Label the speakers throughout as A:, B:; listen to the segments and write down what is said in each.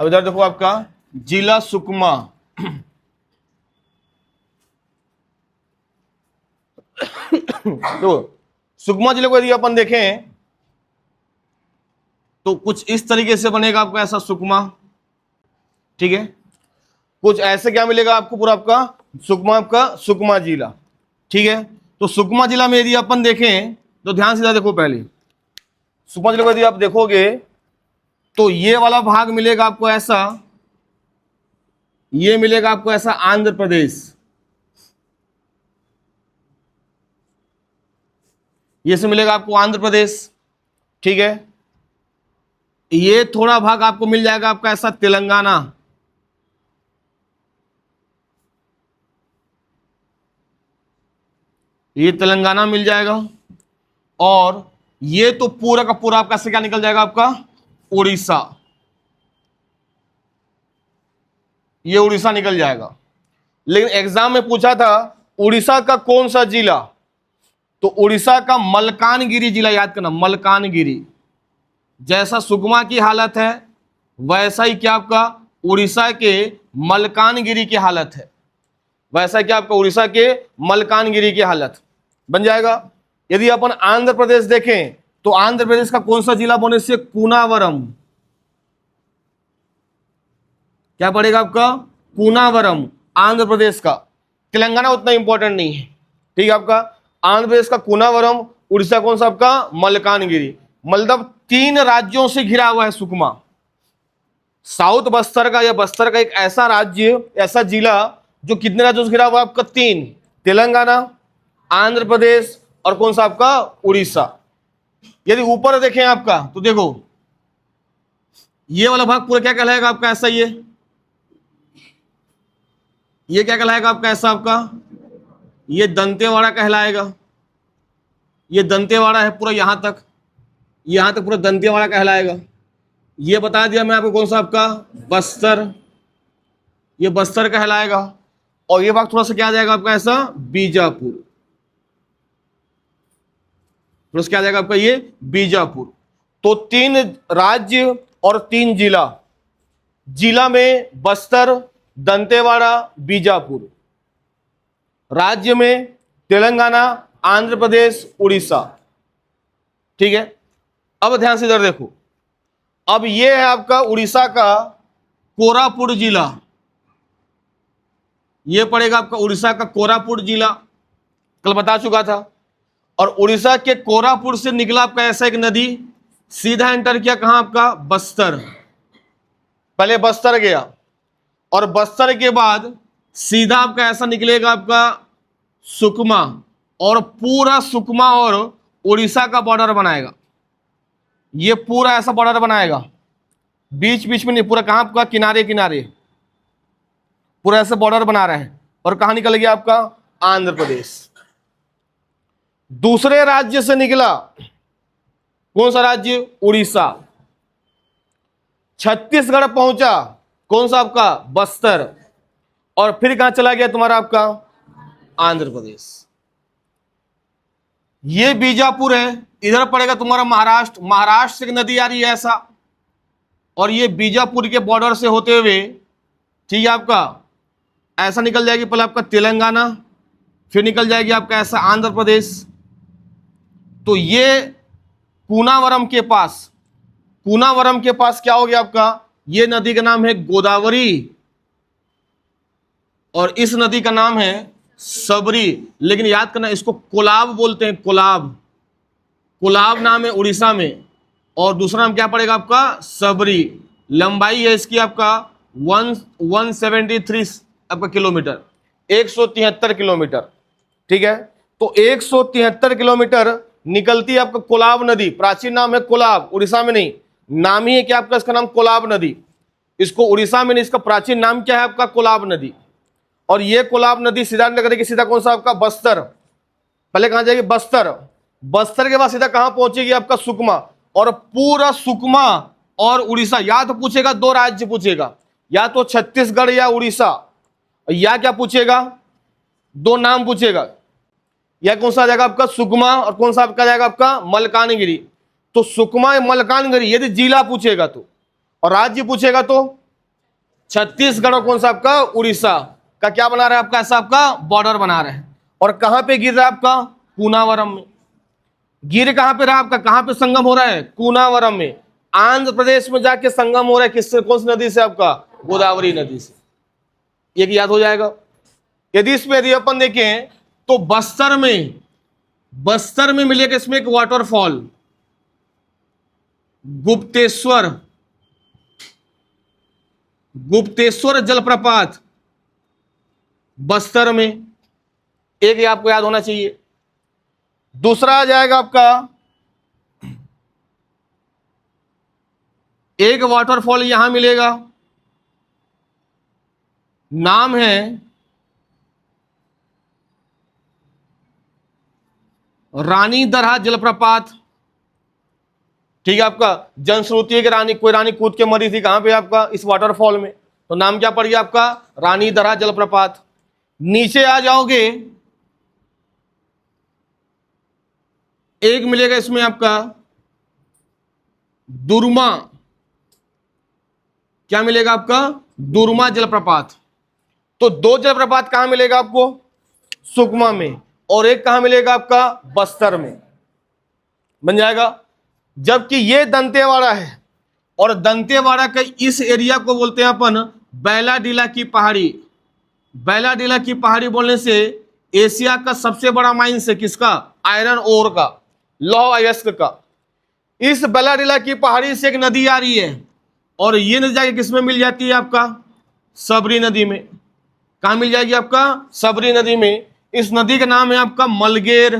A: अब इधर देखो आपका जिला सुकमा। तो सुकमा जिले को यदि अपन देखें तो कुछ इस तरीके से बनेगा आपका ऐसा सुकमा, ठीक है। कुछ ऐसे क्या मिलेगा आपको, पूरा आपका सुकमा, आपका सुकमा जिला, ठीक है। तो सुकमा जिला में यदि अपन देखें तो ध्यान से देखो, पहले सुकमा जिले को यदि आप देखोगे तो ये वाला भाग मिलेगा आपको ऐसा, ये मिलेगा आपको ऐसा आंध्र प्रदेश, ये से मिलेगा आपको आंध्र प्रदेश, ठीक है। ये थोड़ा भाग आपको मिल जाएगा आपका ऐसा तेलंगाना, ये तेलंगाना मिल जाएगा। और ये तो पूरा का पूरा आपका से क्या निकल जाएगा आपका उड़ीसा, ये उड़ीसा निकल जाएगा। लेकिन एग्जाम में पूछा था उड़ीसा का कौन सा जिला, तो उड़ीसा का मलकानगिरी जिला याद करना, मलकानगिरी। जैसा सुकमा की हालत है वैसा ही क्या आपका उड़ीसा के मलकानगिरी की हालत है, वैसा क्या आपका उड़ीसा के मलकानगिरी की हालत बन जाएगा। यदि अपन आंध्र प्रदेश देखें तो आंध्र प्रदेश का कौन सा जिला बोने से कूनावरम, क्या पड़ेगा आपका कूनावरम, आंध्र प्रदेश का। तेलंगाना उतना इंपॉर्टेंट नहीं है, ठीक है। आपका आंध्र प्रदेश का कूनावरम, उड़ीसा कौन सा आपका मलकानगिरी। मतलब 3 राज्यों से घिरा हुआ है सुकमा। साउथ बस्तर का या बस्तर का एक ऐसा राज्य, ऐसा जिला जो कितने राज्यों से घिरा हुआ है आपका 3, तेलंगाना, आंध्र प्रदेश और कौन सा आपका उड़ीसा। यदि ऊपर देखें आपका तो देखो ये वाला भाग पूरा क्या कहलाएगा आपका ऐसा, ये क्या कहलाएगा आपका ऐसा, आपका ये दंतेवाड़ा कहलाएगा, ये दंतेवाड़ा है पूरा यहां तक पूरा दंतेवाड़ा कहलाएगा। ये बता दिया मैं आपको कौन सा आपका बस्तर, ये बस्तर कहलाएगा। और ये भाग थोड़ा सा क्या आ जाएगा आपका ऐसा बीजापुर, थोड़ा सा क्या आ जाएगा आपका ये बीजापुर। तो 3 राज्य और 3 जिला, जिला में बस्तर, दंतेवाड़ा, बीजापुर, राज्य में तेलंगाना, आंध्र प्रदेश, उड़ीसा, ठीक है। अब ध्यान से इधर देखो, अब ये है आपका उड़ीसा का कोरापुट जिला, ये पड़ेगा आपका उड़ीसा का कोरापुट जिला, कल बता चुका था। और उड़ीसा के कोरापुट से निकला आपका ऐसा एक नदी, सीधा एंटर किया कहां आपका बस्तर, पहले बस्तर गया और बस्तर के बाद सीधा आपका ऐसा निकलेगा आपका सुकमा, और पूरा सुकमा और उड़ीसा का बॉर्डर बनाएगा। ये पूरा ऐसा बॉर्डर बनाएगा, बीच बीच में नहीं, पूरा कहां आपका किनारे किनारे पूरा ऐसा बॉर्डर बना रहा है। और कहां निकल गया आपका आंध्र प्रदेश। दूसरे राज्य से निकला, कौन सा राज्य, उड़ीसा। छत्तीसगढ़ पहुंचा, कौन सा आपका बस्तर। और फिर कहां चला गया तुम्हारा आपका आंध्र प्रदेश। ये बीजापुर है, इधर पड़ेगा तुम्हारा महाराष्ट्र, महाराष्ट्र से एक नदी आ रही है ऐसा, और ये बीजापुर के बॉर्डर से होते हुए, ठीक है, आपका ऐसा निकल जाएगी पहले आपका तेलंगाना, फिर निकल जाएगी आपका ऐसा आंध्र प्रदेश। तो ये कूनावरम के पास, कूनावरम के पास क्या हो गया आपका, ये नदी का नाम है गोदावरी और इस नदी का नाम है सबरी। लेकिन याद करना इसको कोलाब बोलते हैं, कोलाब, कोलाब नाम है उड़ीसा में, और दूसरा नाम क्या पड़ेगा आपका सबरी। लंबाई है इसकी आपका 173 आपका किलोमीटर, 173 किलोमीटर, ठीक है। तो 173 किलोमीटर निकलती है आपका कोलाब नदी, प्राचीन नाम है कोलाब, उड़ीसा में नहीं, नाम ही है क्या आपका, इसका नाम कोलाब नदी। इसको उड़ीसा में नहीं, इसका प्राचीन नाम क्या है आपका कोलाब नदी। और ये कोलाब नदी सीधा निकलेगी सीधा कौन सा आपका बस्तर, पहले कहां जाएगी बस्तर, बस्तर के बाद सीधा कहां पहुंचेगी आपका सुकमा। और पूरा सुकमा और उड़ीसा, या तो पूछेगा 2 राज्य पूछेगा, या तो छत्तीसगढ़ या उड़ीसा, या क्या पूछेगा 2 नाम पूछेगा, या कौन सा जाएगा आपका सुकमा और कौन सा आपका जाएगा आपका मलकानगिरी। तो सुकमा मलकानगिरी यदि जिला पूछेगा तो, और राज्य पूछेगा तो छत्तीसगढ़ और कौन सा आपका उड़ीसा का क्या बना रहा है आपका, ऐसा आपका बॉर्डर बना रहे हैं। और कहां पे गिर रहा है आपका, कूनावरम में। गिर कहां पे रहा आपका, कहां पे संगम हो रहा है, कूनावरम में। आंध्र प्रदेश में जाके संगम हो रहा है किससे, कौन सी नदी से आपका, गोदावरी नदी से। ये याद हो जाएगा। यदि अपन देखें तो बस्तर में मिलेगा इसमें एक वाटरफॉल, गुप्तेश्वर जलप्रपात बस्तर में, एक ये आपको याद होना चाहिए। दूसरा आ जाएगा आपका एक वाटरफॉल यहां मिलेगा, नाम है रानी दरहा जलप्रपात। ठीक है, आपका जनश्रुति है कि कोई रानी कूद के मरी थी, कहां पे आपका, इस वाटरफॉल में। तो नाम क्या पड़ गया आपका, रानी दरहा जलप्रपात। नीचे आ जाओगे, एक मिलेगा इसमें आपका दुर्मा, क्या मिलेगा आपका, दुर्मा जलप्रपात। तो दो जलप्रपात कहां मिलेगा आपको, सुकमा में, और एक कहां मिलेगा आपका, बस्तर में। बन जाएगा। जबकि ये दंतेवाड़ा है, और दंतेवाड़ा के इस एरिया को बोलते हैं अपन बैलाडीला की पहाड़ी। बैलाडीला की पहाड़ी बोलने से एशिया का सबसे बड़ा माइंस है किसका, आयरन ओर का, लौह अयस्क का। इस बैलाडीला की पहाड़ी से एक नदी आ रही है, और ये नदी जाके किसमें मिल जाती है आपका, सबरी नदी में। कहां मिल जाएगी आपका, सबरी नदी में। इस नदी का नाम है आपका मलगेर।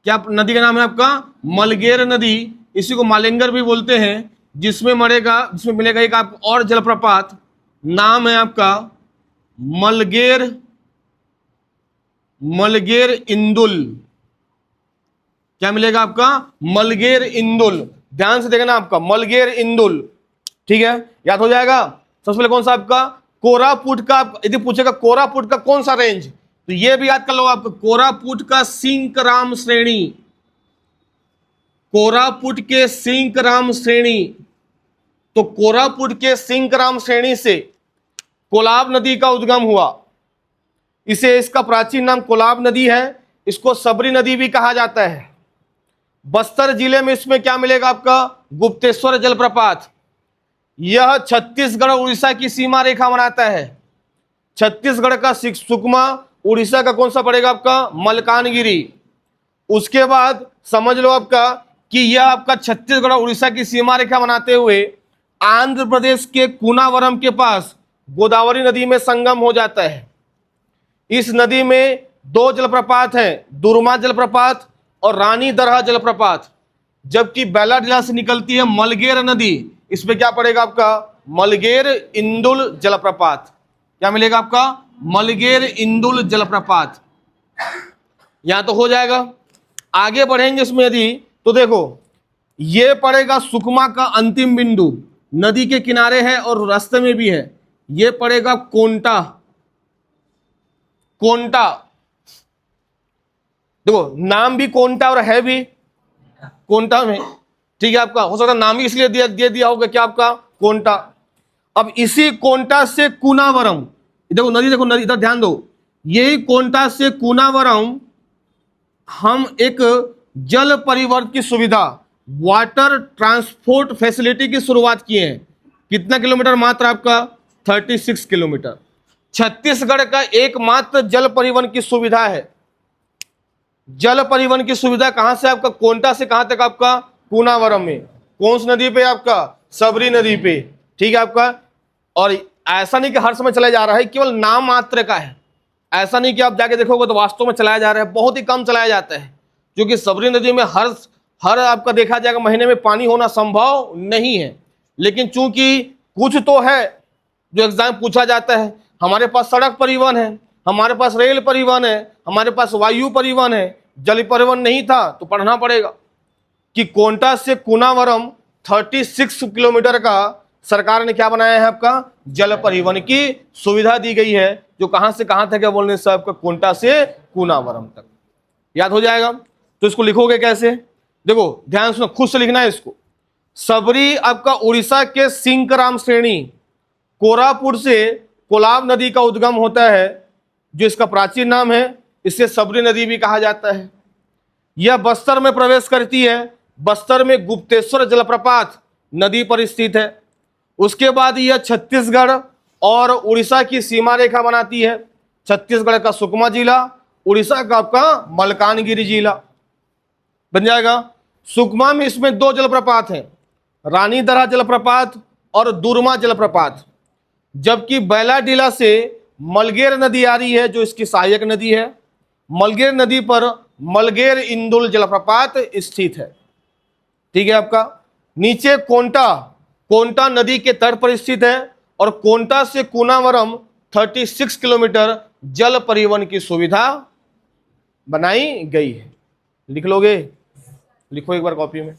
A: क्या नदी का नाम है आपका, मलगेर नदी। इसी को मालेंगर भी बोलते हैं। जिसमें मिलेगा एक आपको और जलप्रपात, नाम है आपका मलगेर इंदुल। क्या मिलेगा आपका, मलगेर इंदुल। ध्यान से देखना आपका, मलगेर इंदुल। ठीक है, याद हो जाएगा। सबसे पहले कौन सा आपका, कोरापुट का। यदि पूछेगा कोरापुट का कौन सा रेंज, तो ये भी याद कर लो आपको, कोरापुट का सिंकराम श्रेणी, कोरापुट के सिंकराम श्रेणी। तो कोरापुट के सिंकराम श्रेणी से कोलाब नदी का उद्गम हुआ। इसका प्राचीन नाम कोलाब नदी है, इसको सबरी नदी भी कहा जाता है। बस्तर जिले में इसमें क्या मिलेगा आपका, गुप्तेश्वर जलप्रपात। यह छत्तीसगढ़ और उड़ीसा की सीमा रेखा बनाता है। छत्तीसगढ़ का सुकमा, उड़ीसा का कौन सा पड़ेगा आपका, मलकानगिरी। उसके बाद समझ लो आपका कि यह आपका छत्तीसगढ़ और उड़ीसा की सीमा रेखा बनाते हुए आंध्र प्रदेश के कूनावरम के पास गोदावरी नदी में संगम हो जाता है। इस नदी में दो जलप्रपात हैं, दुर्मा जलप्रपात और रानी दरहा जलप्रपात। जबकि बैलाडीला से निकलती है मलगेर नदी, इसमें क्या पड़ेगा आपका, मलगेर इंदुल जलप्रपात। क्या मिलेगा आपका, मलगेर इंदुल जलप्रपात। यहां तो हो जाएगा। आगे बढ़ेंगे इसमें यदि, तो देखो ये पड़ेगा सुकमा का अंतिम बिंदु, नदी के किनारे है और रास्ते में भी है। ये पड़ेगा कोंटा। देखो नाम भी कोंटा और है भी कोंटा में। ठीक है, आपका हो सकता है नाम ही इसलिए दिया होगा क्या आपका, कोंटा। अब इसी कोंटा से कूनावरम, देखो नदी, देखो नदी, इधर ध्यान दो। यही कोंटा से कूनावरम हम एक जल परिवहन की सुविधा, वाटर ट्रांसपोर्ट फैसिलिटी की शुरुआत किए हैं। कितना किलोमीटर, मात्र आपका 36 किलोमीटर। छत्तीसगढ़ का एकमात्र जल परिवहन की सुविधा है। जल परिवहन की सुविधा कहां से आपका, कोंटा से कहां तक आपका, कूनावरम में। कौन सी नदी पे आपका, सबरी नदी पे। ठीक है आपका। और ऐसा नहीं कि हर समय चलाया जा रहा है, केवल नाम मात्र का है। ऐसा नहीं कि आप जाके देखोगे तो वास्तव में चलाया जा रहा है, बहुत ही कम चलाया जाता है। क्योंकि सबरी नदी में हर आपका देखा जाएगा महीने में पानी होना संभव नहीं है। लेकिन चूंकि कुछ तो है जो एग्जाम पूछा जाता है। हमारे पास सड़क परिवहन है, हमारे पास रेल परिवहन है, हमारे पास वायु परिवहन है। जल परिवहन नहीं था तो पढ़ना पड़ेगा कि कोंटा से कूनावरम 36 किलोमीटर का सरकार ने क्या बनाया है आपका, जल परिवहन की सुविधा दी गई है। जो कहां से कहां तक है बोलने से आपका, कोंटा से कूनावरम तक। याद हो जाएगा। तो इसको लिखोगे कैसे, देखो ध्यान से खुद से लिखना है इसको। सबरी आपका उड़ीसा के सिंकराम श्रेणी, कोरापुट से कोलाब नदी का उद्गम होता है, जो इसका प्राचीन नाम है। इसे सबरी नदी भी कहा जाता है। यह बस्तर में प्रवेश करती है। बस्तर में गुप्तेश्वर जलप्रपात नदी पर स्थित है। उसके बाद यह छत्तीसगढ़ और उड़ीसा की सीमा रेखा बनाती है। छत्तीसगढ़ का सुकमा जिला, उड़ीसा का आपका मलकानगिरी जिला बन जाएगा। सुकमा में इसमें दो जलप्रपात हैं, रानीदरा जलप्रपात और दुर्मा जलप्रपात। जबकि बैलाडीला से मलगेर नदी आ रही है, जो इसकी सहायक नदी है। मलगेर नदी पर मलगेर इंदुल जलप्रपात स्थित है। ठीक है आपका। नीचे कोंटा नदी के तट पर स्थित है और कोंटा से कूनावरम 36 किलोमीटर जल परिवहन की सुविधा बनाई गई है। लिख लोगे? लिखो एक बार कॉपी में।